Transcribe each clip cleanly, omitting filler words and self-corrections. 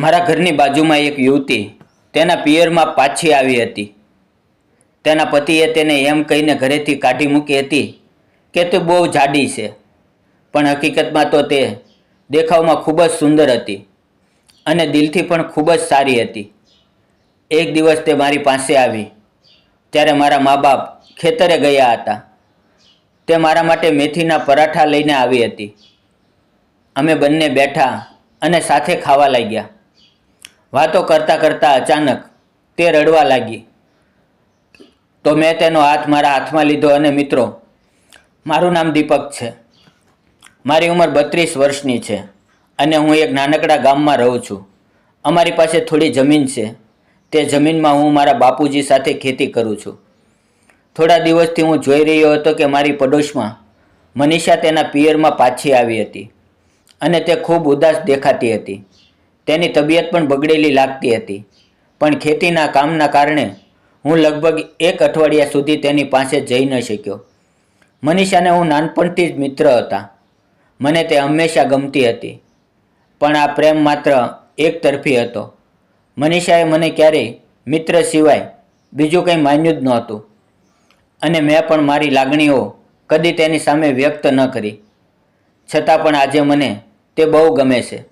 મારા ઘરની બાજુમાં એક યુવતી તેના પિયરમાં પાછી આવી હતી. તેના પતિએ તેને એમ કહીને ઘરેથી કાઢી મૂકી હતી કે તે બહુ જાડી છે, પણ હકીકતમાં તો તે દેખાવમાં ખૂબ જ સુંદર હતી અને દિલથી પણ ખૂબ જ સારી હતી. એક દિવસ તે મારી પાસે આવી ત્યારે મારા મા બાપ ખેતરે ગયા હતા. તે મારા માટે મેથીના પરાઠા લઈને આવી હતી. અમે બંને બેઠા અને સાથે ખાવા લાગ્યા. વાતો કરતાં કરતાં અચાનક તે રડવા લાગી. તો મેં તેનો હાથ મારા હાથમાં લીધો અને મિત્રો, મારું નામ દીપક છે. મારી ઉંમર 32 વર્ષની છે અને હું એક નાનકડા ગામમાં રહું છું. અમારી પાસે થોડી જમીન છે. તે જમીનમાં હું મારા બાપુજી સાથે ખેતી કરું છું. થોડા દિવસથી હું જોઈ રહ્યો હતો કે મારી પડોશમાં મનીષા તેના પિયરમાં પાછી આવી હતી અને તે ખૂબ ઉદાસ દેખાતી હતી. તેની તબિયત પણ બગડેલી લાગતી હતી, પણ ખેતીના કામના કારણે હું લગભગ 1 અઠવાડિયા સુધી તેની પાસે જઈ ન શક્યો. મનીષાને હું નાનપણથી જ મિત્ર હતા. મને તે હંમેશા ગમતી હતી, પણ આ પ્રેમ માત્ર એક તરફી હતો. મનીષાએ મને ક્યારેય મિત્ર સિવાય બીજું કંઈ માન્યું જ નહોતું અને મેં પણ મારી લાગણીઓ કદી તેની સામે વ્યક્ત ન કરી. છતાં પણ આજે મને તે બહુ ગમે છે.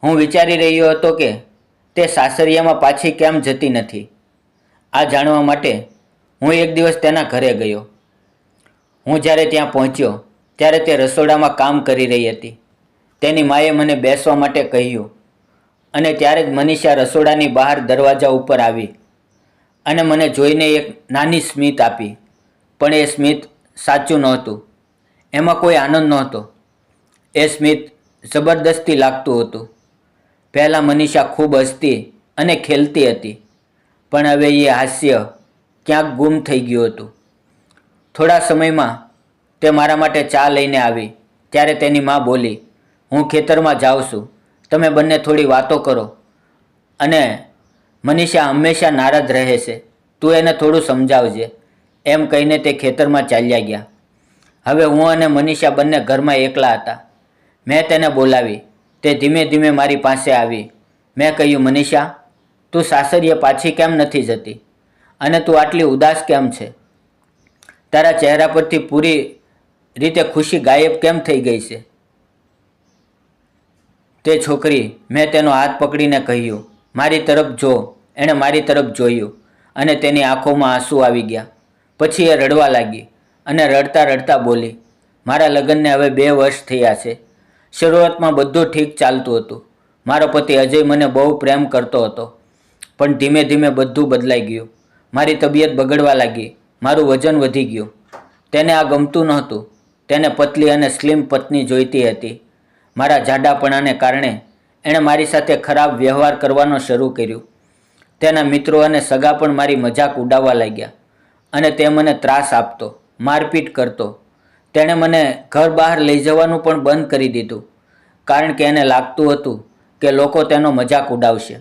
હું વિચારી રહ્યો હતો કે તે સાસરિયામાં પાછી કેમ જતી નથી. આ જાણવા માટે હું એક દિવસ તેના ઘરે ગયો. હું જ્યારે ત્યાં પહોંચ્યો ત્યારે તે રસોડામાં કામ કરી રહી હતી. તેની માએ મને બેસવા માટે કહ્યું અને ત્યારે જ મનીષા રસોડાની બહાર દરવાજા ઉપર આવી અને મને જોઈને એક નાની સ્મિત આપી. પણ એ સ્મિત સાચું નહોતું. એમાં કોઈ આનંદ નહોતો. એ સ્મિત જબરદસ્તી લાગતું હતું. પહેલાં મનીષા ખૂબ હસતી અને ખેલતી હતી, પણ હવે એ હાસ્ય ક્યાંક ગુમ થઈ ગયું હતું. થોડા સમયમાં તે મારા માટે ચા લઈને આવી. ત્યારે તેની મા બોલી, હું ખેતરમાં જાઉં છું, તમે બંને થોડી વાતો કરો. અને મનીષા હંમેશા નારાજ રહે છે, તું એને થોડું સમજાવજે, એમ કહીને તે ખેતરમાં ચાલ્યા ગયા. હવે હું અને મનીષા બંને ઘરમાં એકલા હતા. મેં તેને બોલાવી. તે ધીમે ધીમે મારી પાસે આવી. મેં કહ્યું, મનીષા, તું સાસરીએ પાછી કેમ નથી જતી અને તું આટલી ઉદાસ કેમ છે? તારા ચહેરા પરથી પૂરી રીતે ખુશી ગાયબ કેમ થઈ ગઈ છે? તે છોકરી, મેં તેનો હાથ પકડીને કહ્યું, મારી તરફ જો. એણે મારી તરફ જોયું અને તેની આંખોમાં આંસુ આવી ગયા. પછી એ રડવા લાગી અને રડતા રડતા બોલી, મારા લગ્નને હવે 2 વર્ષ થયા છે. શરૂઆતમાં બધું ઠીક ચાલતું હતું. મારો પતિ અજય મને બહુ પ્રેમ કરતો હતો, પણ ધીમે ધીમે બધું બદલાઈ ગયું. મારી તબિયત બગડવા લાગી. મારું વજન વધી ગયું. તેને આ ગમતું નહોતું. તેને પતલી અને સ્લિમ પત્ની જોઈતી હતી. મારા જાડાપણાને કારણે એણે મારી સાથે ખરાબ વ્યવહાર કરવાનો શરૂ કર્યું. તેના મિત્રો અને સગા પણ મારી મજાક ઉડાવવા લાગ્યા અને તે મને ત્રાસ આપતો, મારપીટ કરતો. તેણે મને ઘર બહાર લઈ જવાનું પણ બંધ કરી દીધું, કારણ કે એને લાગતું હતું કે લોકો તેનો મજાક ઉડાવશે.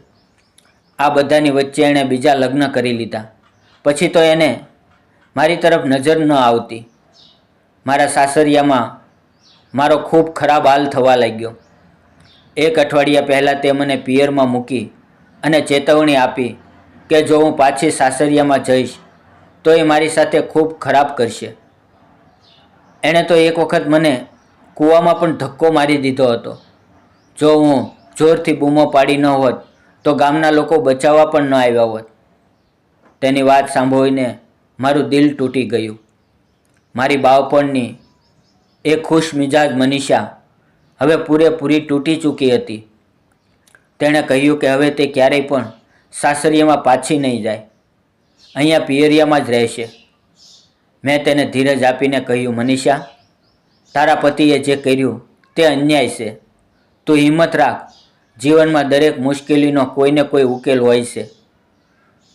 આ બધાની વચ્ચે એણે બીજા લગ્ન કરી લીધા. પછી તો એને મારી તરફ નજર ન આવતી. મારા સાસરિયામાં મારો ખૂબ ખરાબ હાલ થવા લાગ્યો. 1 અઠવાડિયા પહેલાં તે મને પિયરમાં મૂકી અને ચેતવણી આપી કે જો હું પાછી સાસરિયામાં જઈશ તો એ મારી સાથે ખૂબ ખરાબ કરશે. એણે તો એક વખત મને કૂવામાં પણ ધક્કો મારી દીધો હતો. જો હું જોરથી બૂમો પાડી ન હોત તો ગામના લોકો બચાવવા પણ ન આવ્યા હોત. તેની વાત સાંભળીને મારું દિલ તૂટી ગયું. મારી બાળપણની એ ખુશ મિજાજ મનીષા હવે પૂરેપૂરી તૂટી ચૂકી હતી. તેણે કહ્યું કે હવે તે ક્યારેય પણ સાસરિયામાં પાછી નહીં જાય. અહીંયા પિયરિયામાં જ રહેશે. મેં તેને ધીરજ આપીને કહ્યું, મનીષા, તારા પતિએ જે કર્યું તે અન્યાય છે. તું હિંમત રાખ. જીવનમાં દરેક મુશ્કેલીનો કોઈને કોઈ ઉકેલ હોય છે.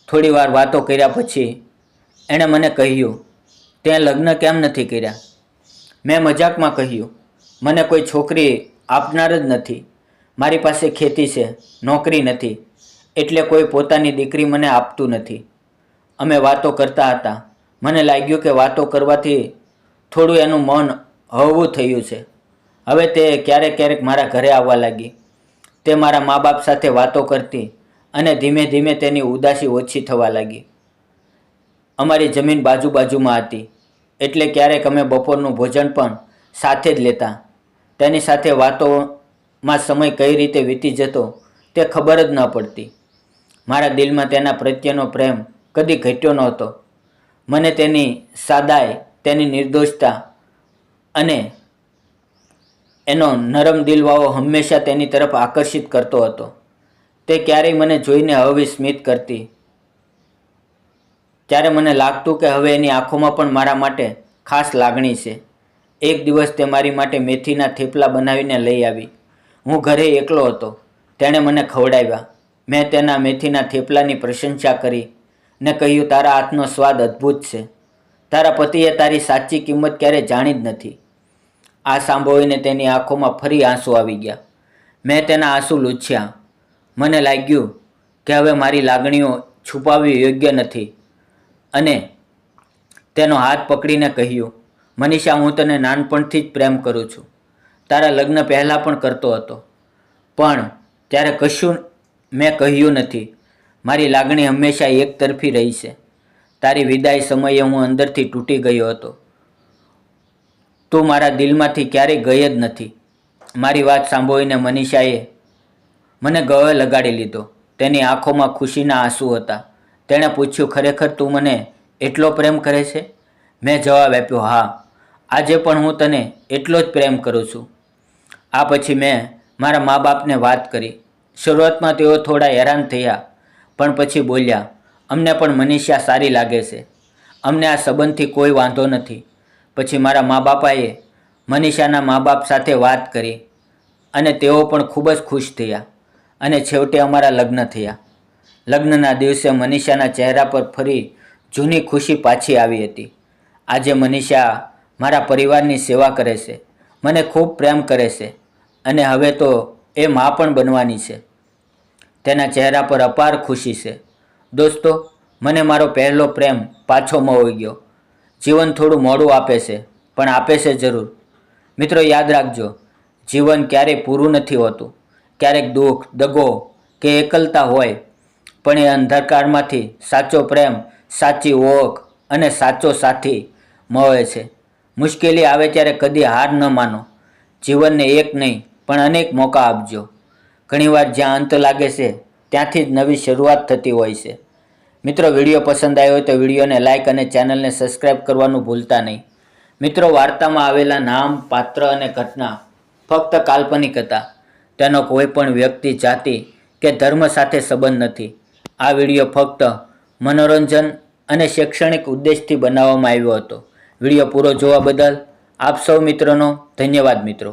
થોડી વાર વાતો કર્યા પછી એણે મને કહ્યું, તે લગ્ન કેમ નથી કર્યા? મેં મજાકમાં કહ્યું, મને કોઈ છોકરી આપનાર જ નથી. મારી પાસે ખેતી છે, નોકરી નથી, એટલે કોઈ પોતાની દીકરી મને આપતું નથી. અમે વાતો કરતા હતા. મને લાગ્યું કે વાતો કરવાથી થોડું એનું મન હળવું થયું છે. હવે તે ક્યારેક ક્યારેક મારા ઘરે આવવા લાગી. તે મારા મા બાપ સાથે વાતો કરતી અને ધીમે ધીમે તેની ઉદાસી ઓછી થવા લાગી. અમારી જમીન બાજુમાં હતી, એટલે ક્યારેક અમે બપોરનું ભોજન પણ સાથે જ લેતા. તેની સાથે વાતોમાં સમય કઈ રીતે વીતી જતો તે ખબર જ ન પડતી. મારા દિલમાં તેના પ્રત્યેનો પ્રેમ કદી ઘટ્યો નહોતો. મને તેની સાદાઈ, તેની નિર્દોષતા અને એનો નરમ દિલવાળો હંમેશા તેની તરફ આકર્ષિત કરતો હતો. તે ક્યારેય મને જોઈને હવે સ્મિત કરતી ત્યારે મને લાગતું કે હવે એની આંખોમાં પણ મારા માટે ખાસ લાગણી છે. એક દિવસ તે મારી માટે મેથીના થેપલા બનાવીને લઈ આવી. હું ઘરે એકલો હતો. તેણે મને ખવડાવ્યા. મેં તેના મેથીના થેપલાની પ્રશંસા કરી ને કહ્યું, તારા હાથનો સ્વાદ અદ્ભુત છે. તારા પતિએ તારી સાચી કિંમત ક્યારેય જાણી જ નથી. આ સાંભળીને તેની આંખોમાં ફરી આંસુ આવી ગયા. મેં તેના આંસુ લૂછ્યા. મને લાગ્યું કે હવે મારી લાગણીઓ છુપાવવી યોગ્ય નથી અને તેનો હાથ પકડીને કહ્યું, મનીષા, હું તને નાનપણથી જ પ્રેમ કરું છું. તારા લગ્ન પહેલાં પણ કરતો હતો, પણ ત્યારે કશું મેં કહ્યું નથી. મારી લાગણી હંમેશા એકતરફી રહી છે. તારી વિદાય સમયે હું અંદરથી તૂટી ગયો હતો. તું મારા દિલમાંથી ક્યારેય ગઈ જ નથી. મારી વાત સાંભળીને મનીષાએ મને ગળે લગાડી લીધો. તેની આંખોમાં ખુશીના આંસુ હતા. તેણે પૂછ્યું, ખરેખર તું મને એટલો પ્રેમ કરે છે? મેં જવાબ આપ્યો, હા, આજે પણ હું તને એટલો જ પ્રેમ કરું છું. આ પછી મેં મારા મા બાપને વાત કરી. શરૂઆતમાં તેઓ થોડા હેરાન થયા, પણ પછી બોલ્યા, અમને પણ મનીષા સારી લાગે છે. અમને આ સંબંધથી કોઈ વાંધો નથી. પછી મારા મા બાપાએ મનીષાના મા બાપ સાથે વાત કરી અને તેઓ પણ ખૂબ જ ખુશ થયા અને છેવટે અમારા લગ્ન થયા. લગ્નના દિવસે મનીષાના ચહેરા પર ફરી જૂની ખુશી પાછી આવી હતી. આજે મનીષા મારા પરિવારની સેવા કરે છે, મને ખૂબ પ્રેમ કરે છે અને હવે તો એ મા પણ બનવાની છે. તેના ચહેરા પર અપાર ખુશી છે. દોસ્તો, મને મારો પહેલો પ્રેમ પાછો મળી ગયો. જીવન થોડું મોડું આપે છે, પણ આપે છે જરૂર. મિત્રો, યાદ રાખજો, જીવન ક્યારેય પૂરું નથી હોતું. ક્યારેક દુઃખ, દગો કે એકલતા હોય, પણ એ અંધકારમાંથી સાચો પ્રેમ, સાચી ઓળખ અને સાચો સાથી મળે છે. મુશ્કેલી આવે ત્યારે કદી હાર ન માનો. જીવનને એક નહીં પણ અનેક મોકા આપજો. ઘણીવાર જ્યાં અંત લાગે છે ત્યાંથી જ નવી શરૂઆત થતી હોય છે. મિત્રો, વિડીયો પસંદ આવ્યો હોય તો વિડીયોને લાઇક અને ચેનલને સબસ્ક્રાઈબ કરવાનું ભૂલતા નહીં. મિત્રો, વાર્તામાં આવેલા નામ, પાત્ર અને ઘટના ફક્ત કાલ્પનિક હતા. તેનો કોઈ પણ વ્યક્તિ, જાતિ કે ધર્મ સાથે સંબંધ નથી. આ વિડીયો ફક્ત મનોરંજન અને શૈક્ષણિક ઉદ્દેશથી બનાવવામાં આવ્યો હતો. વિડીયો પૂરો જોવા બદલ આપ સૌ મિત્રોનો ધન્યવાદ. મિત્રો.